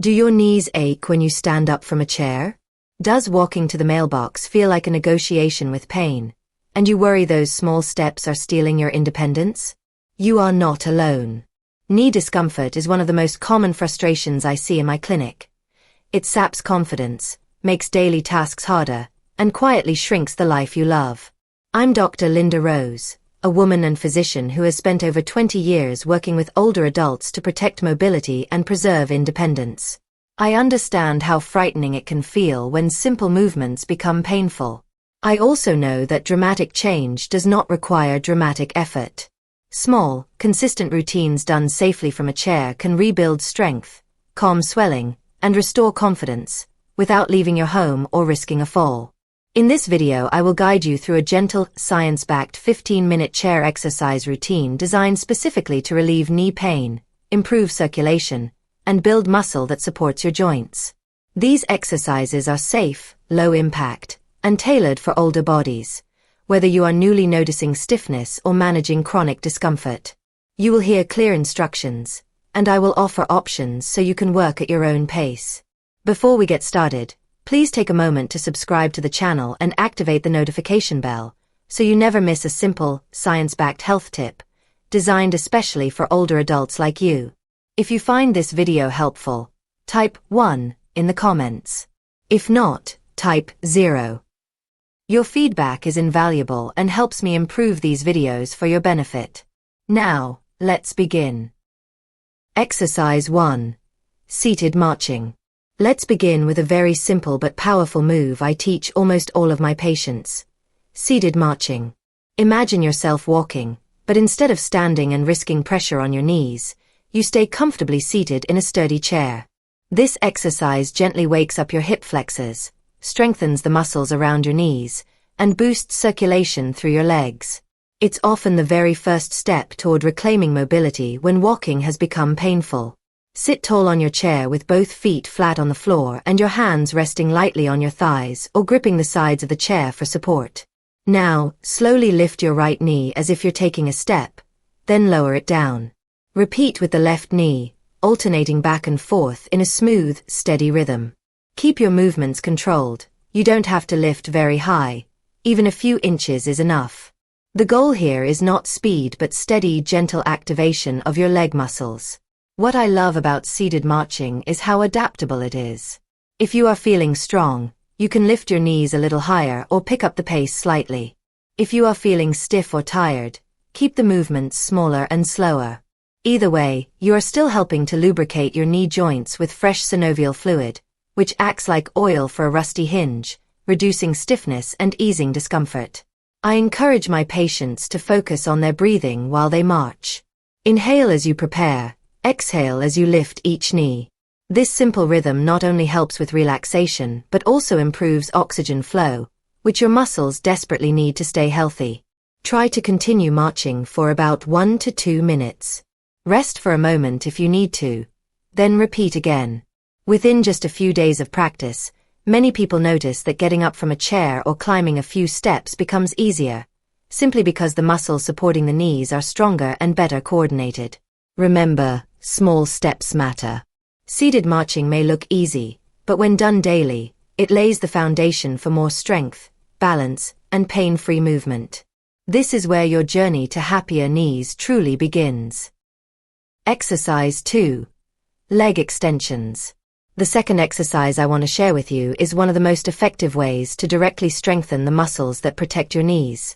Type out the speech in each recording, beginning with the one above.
Do your knees ache when you stand up from a chair? Does walking to the mailbox feel like a negotiation with pain, and you worry those small steps are stealing your independence? You are not alone. Knee discomfort is one of the most common frustrations I see in my clinic. It saps confidence, makes daily tasks harder, and quietly shrinks the life you love. I'm Dr. Linda Rose, a woman and physician who has spent over 20 years working with older adults to protect mobility and preserve independence. I understand how frightening it can feel when simple movements become painful. I also know that dramatic change does not require dramatic effort. Small, consistent routines done safely from a chair can rebuild strength, calm swelling, and restore confidence, without leaving your home or risking a fall. In this video, I will guide you through a gentle, science-backed 15-minute chair exercise routine designed specifically to relieve knee pain, improve circulation, and build muscle that supports your joints. These exercises are safe, low impact, and tailored for older bodies, whether you are newly noticing stiffness or managing chronic discomfort. You will hear clear instructions, and I will offer options so you can work at your own pace. Before we get started, please take a moment to subscribe to the channel and activate the notification bell, so you never miss a simple, science-backed health tip, designed especially for older adults like you. If you find this video helpful, type 1 in the comments. If not, type 0. Your feedback is invaluable and helps me improve these videos for your benefit. Now, let's begin. Exercise 1. Seated marching. Let's begin with a very simple but powerful move I teach almost all of my patients. Seated marching. Imagine yourself walking, but instead of standing and risking pressure on your knees, you stay comfortably seated in a sturdy chair. This exercise gently wakes up your hip flexors, strengthens the muscles around your knees, and boosts circulation through your legs. It's often the very first step toward reclaiming mobility when walking has become painful. Sit tall on your chair with both feet flat on the floor and your hands resting lightly on your thighs or gripping the sides of the chair for support. Now, slowly lift your right knee as if you're taking a step, then lower it down. Repeat with the left knee, alternating back and forth in a smooth, steady rhythm. Keep your movements controlled. You don't have to lift very high. Even a few inches is enough. The goal here is not speed but steady, gentle activation of your leg muscles. What I love about seated marching is how adaptable it is. If you are feeling strong, you can lift your knees a little higher or pick up the pace slightly. If you are feeling stiff or tired, keep the movements smaller and slower. Either way, you are still helping to lubricate your knee joints with fresh synovial fluid, which acts like oil for a rusty hinge, reducing stiffness and easing discomfort. I encourage my patients to focus on their breathing while they march. Inhale as you prepare, exhale as you lift each knee. This simple rhythm not only helps with relaxation but also improves oxygen flow, which your muscles desperately need to stay healthy. Try to continue marching for about 1 to 2 minutes. Rest for a moment if you need to, then repeat again. Within just a few days of practice, many people notice that getting up from a chair or climbing a few steps becomes easier, simply because the muscles supporting the knees are stronger and better coordinated. Remember, small steps matter. Seated marching may look easy, but when done daily, it lays the foundation for more strength, balance, and pain-free movement. This is where your journey to happier knees truly begins. Exercise 2. Leg extensions. The second exercise I want to share with you is one of the most effective ways to directly strengthen the muscles that protect your knees.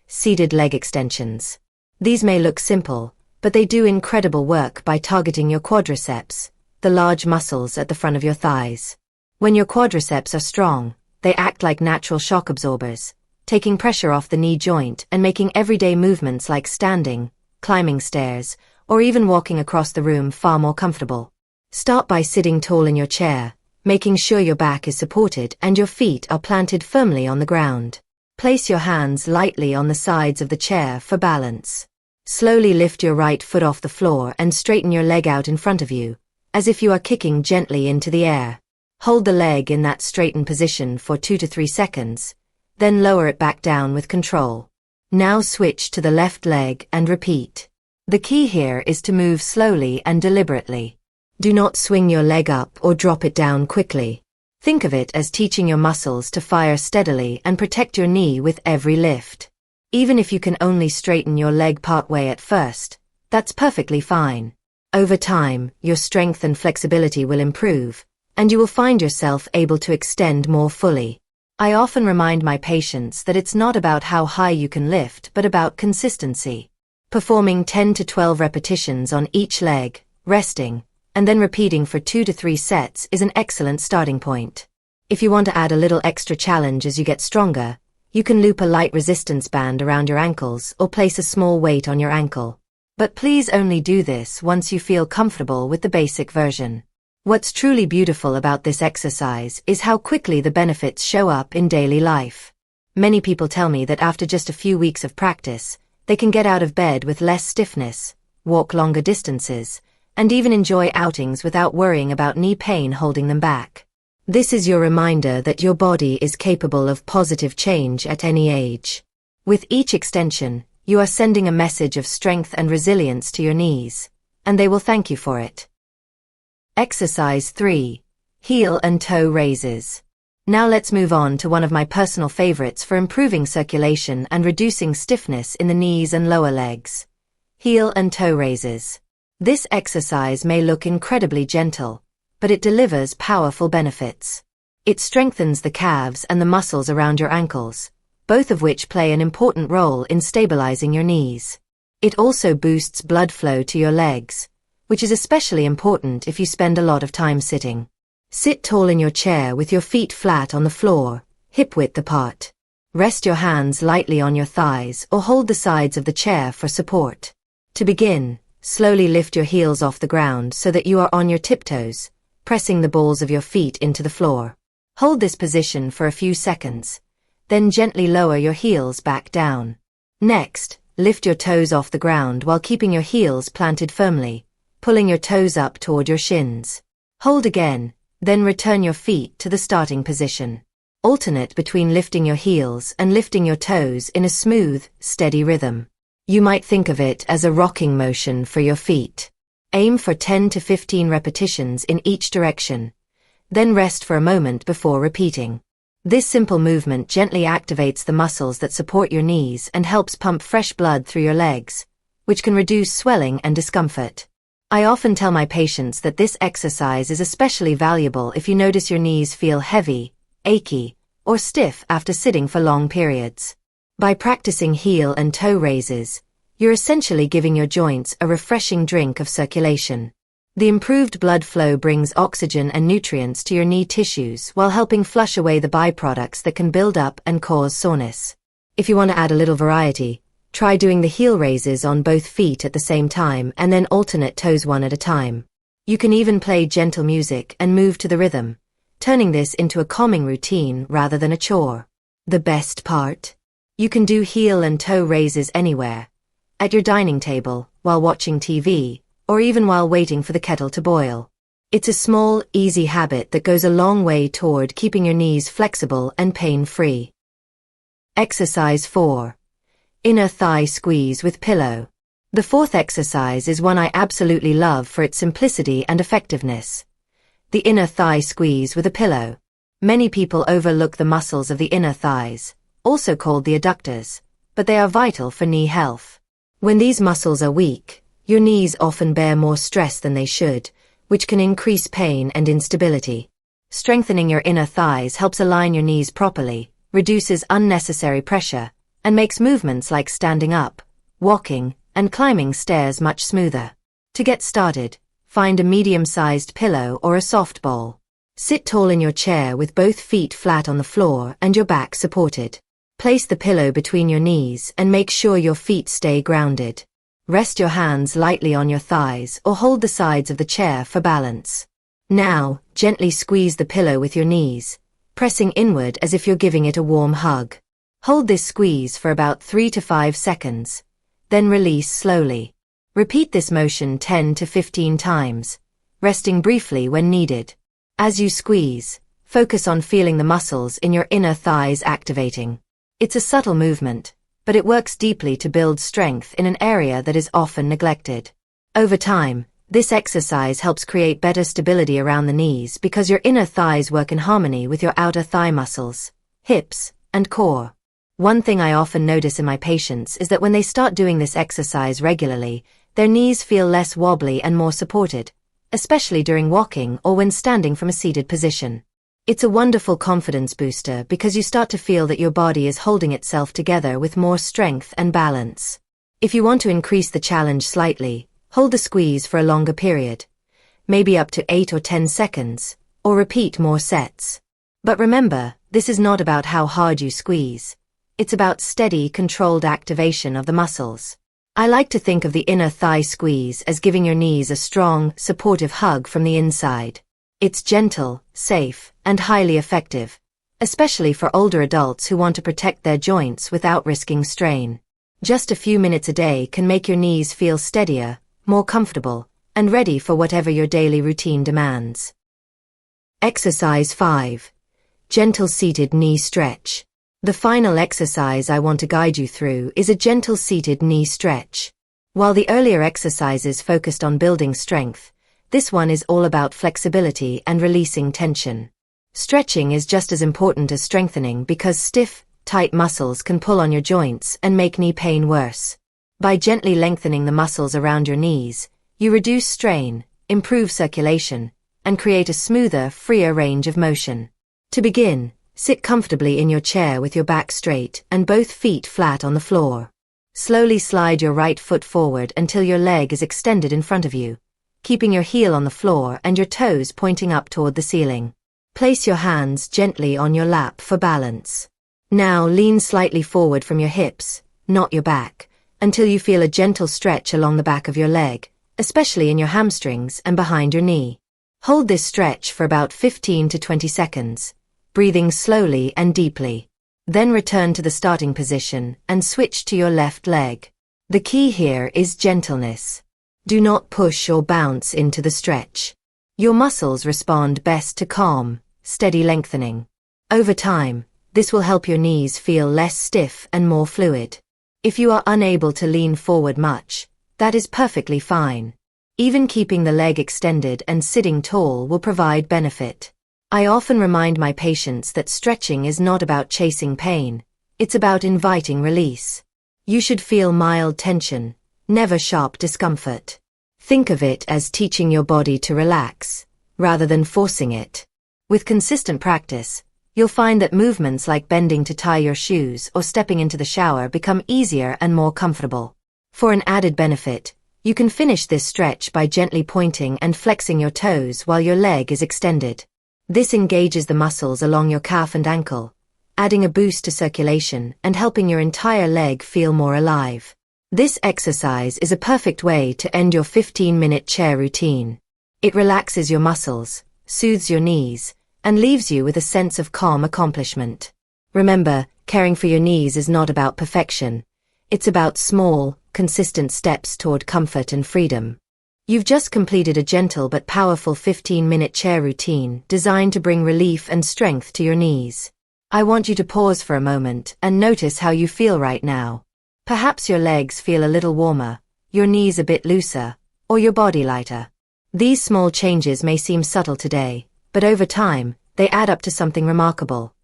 Seated leg extensions. These may look simple, but they do incredible work by targeting your quadriceps, the large muscles at the front of your thighs. When your quadriceps are strong, they act like natural shock absorbers, taking pressure off the knee joint and making everyday movements like standing, climbing stairs, or even walking across the room far more comfortable. Start by sitting tall in your chair, making sure your back is supported and your feet are planted firmly on the ground. Place your hands lightly on the sides of the chair for balance. Slowly lift your right foot off the floor and straighten your leg out in front of you, as if you are kicking gently into the air. Hold the leg in that straightened position for 2 to 3 seconds, then lower it back down with control. Now switch to the left leg and repeat. The key here is to move slowly and deliberately. Do not swing your leg up or drop it down quickly. Think of it as teaching your muscles to fire steadily and protect your knee with every lift. Even if you can only straighten your leg partway at first, that's perfectly fine. Over time, your strength and flexibility will improve, and you will find yourself able to extend more fully. I often remind my patients that it's not about how high you can lift, but about consistency. Performing 10 to 12 repetitions on each leg, resting, and then repeating for 2 to 3 sets is an excellent starting point. If you want to add a little extra challenge as you get stronger, you can loop a light resistance band around your ankles or place a small weight on your ankle. But please only do this once you feel comfortable with the basic version. What's truly beautiful about this exercise is how quickly the benefits show up in daily life. Many people tell me that after just a few weeks of practice, they can get out of bed with less stiffness, walk longer distances, and even enjoy outings without worrying about knee pain holding them back. This is your reminder that your body is capable of positive change at any age. With each extension, you are sending a message of strength and resilience to your knees, and they will thank you for it. Exercise 3. Heel and toe raises. Now let's move on to one of my personal favorites for improving circulation and reducing stiffness in the knees and lower legs. Heel and toe raises. This exercise may look incredibly gentle, but it delivers powerful benefits. It strengthens the calves and the muscles around your ankles, both of which play an important role in stabilizing your knees. It also boosts blood flow to your legs, which is especially important if you spend a lot of time sitting. Sit tall in your chair with your feet flat on the floor, hip-width apart. Rest your hands lightly on your thighs or hold the sides of the chair for support. To begin, slowly lift your heels off the ground so that you are on your tiptoes, pressing the balls of your feet into the floor. Hold this position for a few seconds, then gently lower your heels back down. Next, lift your toes off the ground while keeping your heels planted firmly, pulling your toes up toward your shins. Hold again, then return your feet to the starting position. Alternate between lifting your heels and lifting your toes in a smooth, steady rhythm. You might think of it as a rocking motion for your feet. Aim for 10 to 15 repetitions in each direction, then rest for a moment before repeating. This simple movement gently activates the muscles that support your knees and helps pump fresh blood through your legs, which can reduce swelling and discomfort. I often tell my patients that this exercise is especially valuable if you notice your knees feel heavy, achy, or stiff after sitting for long periods. By practicing heel and toe raises, you're essentially giving your joints a refreshing drink of circulation. The improved blood flow brings oxygen and nutrients to your knee tissues while helping flush away the byproducts that can build up and cause soreness. If you want to add a little variety, try doing the heel raises on both feet at the same time and then alternate toes one at a time. You can even play gentle music and move to the rhythm, turning this into a calming routine rather than a chore. The best part? You can do heel and toe raises anywhere, at your dining table, while watching TV, or even while waiting for the kettle to boil. It's a small, easy habit that goes a long way toward keeping your knees flexible and pain-free. Exercise 4. Inner thigh squeeze with pillow. The fourth exercise is one I absolutely love for its simplicity and effectiveness. The inner thigh squeeze with a pillow. Many people overlook the muscles of the inner thighs, also called the adductors, but they are vital for knee health. When these muscles are weak, your knees often bear more stress than they should, which can increase pain and instability. Strengthening your inner thighs helps align your knees properly, reduces unnecessary pressure, and makes movements like standing up, walking, and climbing stairs much smoother. To get started, find a medium-sized pillow or a soft ball. Sit tall in your chair with both feet flat on the floor and your back supported. Place the pillow between your knees and make sure your feet stay grounded. Rest your hands lightly on your thighs or hold the sides of the chair for balance. Now, gently squeeze the pillow with your knees, pressing inward as if you're giving it a warm hug. Hold this squeeze for about 3 to 5 seconds, then release slowly. Repeat this motion 10 to 15 times, resting briefly when needed. As you squeeze, focus on feeling the muscles in your inner thighs activating. It's a subtle movement, but it works deeply to build strength in an area that is often neglected. Over time, This exercise helps create better stability around the knees because your inner thighs work in harmony with your outer thigh muscles, hips, and core. One thing I often notice in my patients is that when they start doing this exercise regularly, their knees feel less wobbly and more supported, especially during walking or when standing from a seated position. It's a wonderful confidence booster because you start to feel that your body is holding itself together with more strength and balance. If you want to increase the challenge slightly, hold the squeeze for a longer period, maybe up to 8 or 10 seconds, or repeat more sets. But remember, this is not about how hard you squeeze. It's about steady, controlled activation of the muscles. I like to think of the inner thigh squeeze as giving your knees a strong, supportive hug from the inside. It's gentle, safe, and highly effective, especially for older adults who want to protect their joints without risking strain. Just a few minutes a day can make your knees feel steadier, more comfortable, and ready for whatever your daily routine demands. Exercise 5. Gentle seated knee stretch. The final exercise I want to guide you through is a gentle seated knee stretch. While the earlier exercises focused on building strength, this one is all about flexibility and releasing tension. Stretching is just as important as strengthening because stiff, tight muscles can pull on your joints and make knee pain worse. By gently lengthening the muscles around your knees, you reduce strain, improve circulation, and create a smoother, freer range of motion. To begin, sit comfortably in your chair with your back straight and both feet flat on the floor. Slowly slide your right foot forward until your leg is extended in front of you, keeping your heel on the floor and your toes pointing up toward the ceiling. Place your hands gently on your lap for balance. Now lean slightly forward from your hips, not your back, until you feel a gentle stretch along the back of your leg, especially in your hamstrings and behind your knee. Hold this stretch for about 15 to 20 seconds, breathing slowly and deeply. Then return to the starting position and switch to your left leg. The key here is gentleness. Do not push or bounce into the stretch. Your muscles respond best to calm, steady lengthening. Over time, this will help your knees feel less stiff and more fluid. If you are unable to lean forward much, that is perfectly fine. Even keeping the leg extended and sitting tall will provide benefit. I often remind my patients that stretching is not about chasing pain, it's about inviting release. You should feel mild tension, never sharp discomfort. Think of it as teaching your body to relax, rather than forcing it. With consistent practice, you'll find that movements like bending to tie your shoes or stepping into the shower become easier and more comfortable. For an added benefit, you can finish this stretch by gently pointing and flexing your toes while your leg is extended. This engages the muscles along your calf and ankle, adding a boost to circulation and helping your entire leg feel more alive. This exercise is a perfect way to end your 15-minute chair routine. It relaxes your muscles, soothes your knees, and leaves you with a sense of calm accomplishment. Remember, caring for your knees is not about perfection. It's about small, consistent steps toward comfort and freedom. You've just completed a gentle but powerful 15-minute chair routine designed to bring relief and strength to your knees. I want you to pause for a moment and notice how you feel right now. Perhaps your legs feel a little warmer, your knees a bit looser, or your body lighter. These small changes may seem subtle today, but over time, they add up to something remarkable.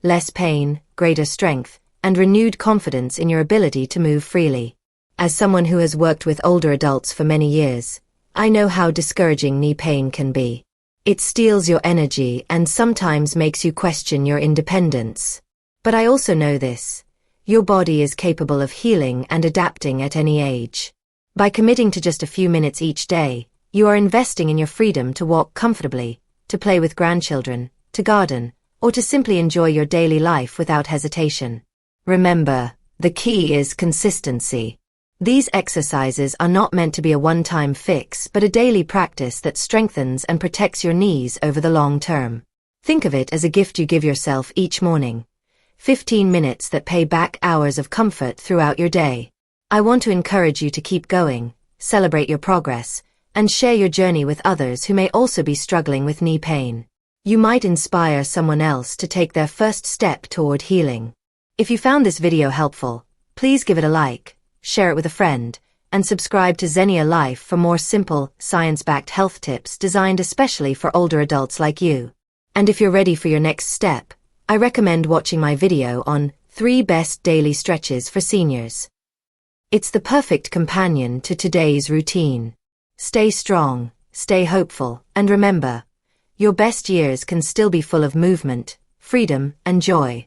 Less pain, greater strength, and renewed confidence in your ability to move freely. As someone who has worked with older adults for many years, I know how discouraging knee pain can be. It steals your energy and sometimes makes you question your independence. But I also know this. Your body is capable of healing and adapting at any age. By committing to just a few minutes each day, you are investing in your freedom to walk comfortably, to play with grandchildren, to garden, or to simply enjoy your daily life without hesitation. Remember, the key is consistency. These exercises are not meant to be a one-time fix but a daily practice that strengthens and protects your knees over the long term. Think of it as a gift you give yourself each morning. 15 minutes that pay back hours of comfort throughout your day. I want to encourage you to keep going, celebrate your progress, and share your journey with others who may also be struggling with knee pain. You might inspire someone else to take their first step toward healing. If you found this video helpful, please give it a like, share it with a friend, and subscribe to Zenior Life for more simple, science-backed health tips designed especially for older adults like you. And if you're ready for your next step, I recommend watching my video on 3 best daily stretches for seniors. It's the perfect companion to today's routine. Stay strong, stay hopeful, and remember, your best years can still be full of movement, freedom, and joy.